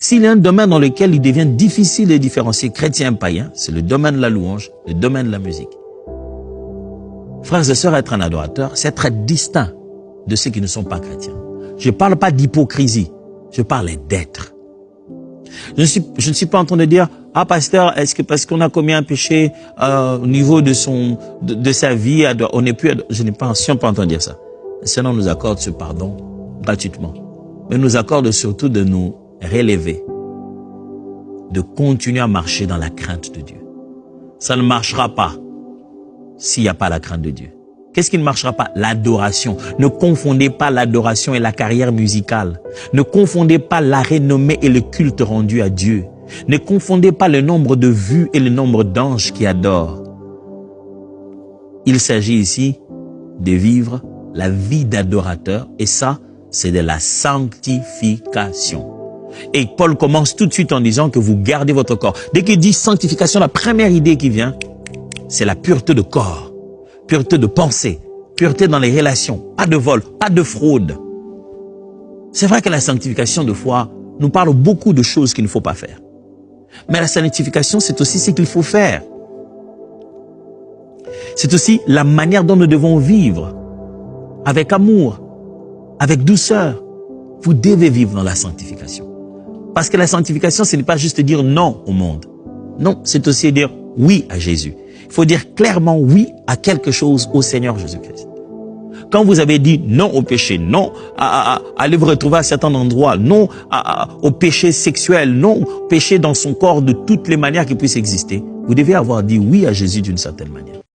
S'il y a un domaine dans lequel il devient difficile de différencier chrétien et païen, c'est le domaine de la louange, le domaine de la musique. Frères et sœurs, être un adorateur, c'est être distinct de ceux qui ne sont pas chrétiens. Je ne parle pas d'hypocrisie, je parle d'être. Je ne suis pas en train de dire, ah pasteur, est-ce que parce qu'on a commis un péché au niveau de sa vie, on n'est plus, je n'ai pas, si on peut entendre dire ça. Le Seigneur nous accorde ce pardon gratuitement, mais nous accorde surtout de nous relever, de continuer à marcher dans la crainte de Dieu. Ça ne marchera pas s'il n'y a pas la crainte de Dieu. Qu'est-ce qui ne marchera pas? L'adoration. Ne confondez pas l'adoration et la carrière musicale. Ne confondez pas la renommée et le culte rendu à Dieu. Ne confondez pas le nombre de vues et le nombre d'anges qui adorent. Il s'agit ici de vivre la vie d'adorateur et ça, c'est de la sanctification. Et Paul commence tout de suite en disant que vous gardez votre corps. Dès qu'il dit sanctification, la première idée qui vient, c'est la pureté de corps, pureté de pensée, pureté dans les relations, pas de vol, pas de fraude. C'est vrai que la sanctification de foi nous parle beaucoup de choses qu'il ne faut pas faire. Mais la sanctification, c'est aussi ce qu'il faut faire. C'est aussi la manière dont nous devons vivre, avec amour, avec douceur. Vous devez vivre dans la sanctification. Parce que la sanctification, ce n'est pas juste dire non au monde. Non, c'est aussi dire oui à Jésus. Il faut dire clairement oui à quelque chose au Seigneur Jésus-Christ. Quand vous avez dit non au péché, non à aller vous retrouver à certains endroits, non au péché sexuel, non au péché dans son corps de toutes les manières qui puissent exister, vous devez avoir dit oui à Jésus d'une certaine manière.